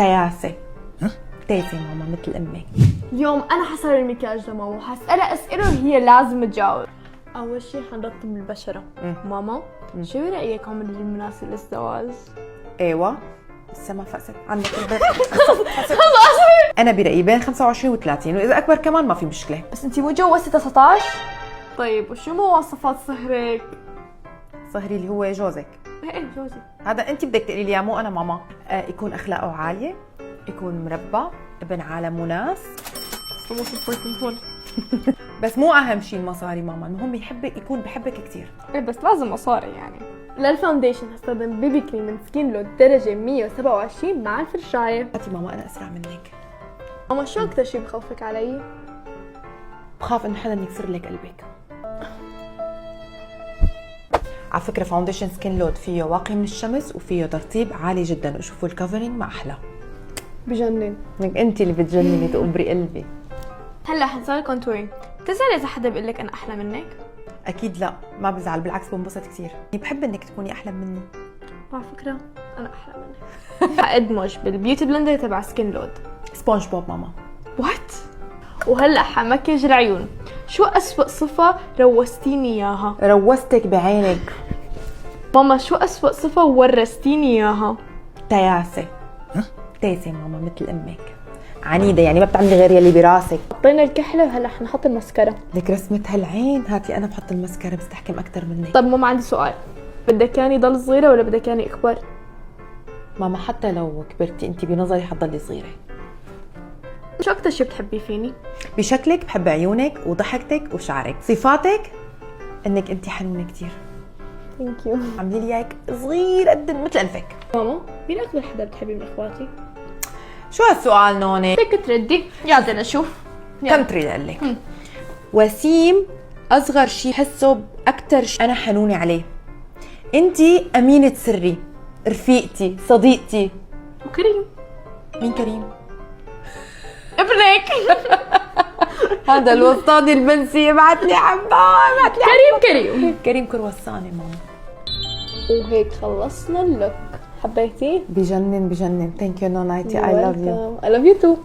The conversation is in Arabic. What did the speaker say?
تياسة. تيسة ماما مثل امك. اليوم انا حسوي المكياج لماما وحسألها اسئله وهي لازم تجاوب. اول شيء حنرطب البشره. ماما شو رايك عمر المناسب للزواج؟ ايوه لسه ما فقست عندك البيت. انا برايي بين 25 و30 واذا اكبر كمان ما في مشكله. بس انتي مو جوزتي 19؟ طيب وشو مواصفات صهرك؟ صهري اللي هو جوزك. ايه جوزي. هذا انت بدك تقولي لي مو انا ماما. يكون اخلاقه عاليه، يكون مربى، ابن عالم وناس. بس مو اهم شيء المصاري ماما، المهم يكون بحبك كثير. ايه بس لازم مصاري يعني. للفاونديشن هستخدم بيبي كريم من سكين لود درجه 127 مع الفرشايه. هاتي ماما انا اسرع منك. ماما شو اكثر شيء بخوفك علي؟ بخاف انه حدا يكسر لك قلبك. على فكره فاونديشن سكين لود فيه واقي من الشمس وفيه ترطيب عالي جدا، وشوفوا الكفرنج ما احلى. بجنن. انت اللي بتجنني تقبري قلبي. هلا حنسوي كونتورينج. بتزعلي اذا حدا بيقول لك انا احلى منك؟ اكيد لا، ما بزعل، بالعكس بنبسط كثير. بحب انك تكوني احلى مني. على فكره انا احلى منك. حادمج بالبيوتي بلندر تبع سكين لود. سبونج بوب ماما. وات؟ وهلا حمكيج العيون. شو اسوأ صفه روستيني اياها؟ روستك بعينك. ماما شو اسوأ صفه ورستيني اياها؟ تياسه. تيسه ماما مثل امك، عنيده يعني ما بتعملي غير يلي براسك. حطينا الكحله وهلا حنحط المسكرة. لك رسمه هالعين، هاتي انا بحط المسكرة بستحكم اكثر منك. طب ماما عندي سؤال، بدك ياني ضل صغيره ولا بدك ياني اكبر؟ ماما حتى لو كبرتي انت بنظري حتضلي صغيره. شو اكثر شيء بتحبيه فيني؟ بشكلك بحب عيونك وضحكتك وشعرك. صفاتك انك انت حنونه كثير. ثانك يو. عاملي لي هيك صغير قد مثل انفك. ماما مين اكثر حدا بتحبيه من اخواتي؟ شو هالسؤال نوني؟ بدك تردي؟ يلا نشوف. كم تريد اقول لك؟ وسيم اصغر شيء بحسه اكثر شيء انا حنونه عليه. انتي امينه سري، رفيقتي، صديقتي. وكريم. مين كريم؟ ابنك. هذا الوسطاني البنسي بعت لي حبايه، بعت لي كريم كرواساني ماما. وهيك خلصنا اللوك. حبيتي؟ بجنن. ثانك يو نونايتي. I love you. I love you too.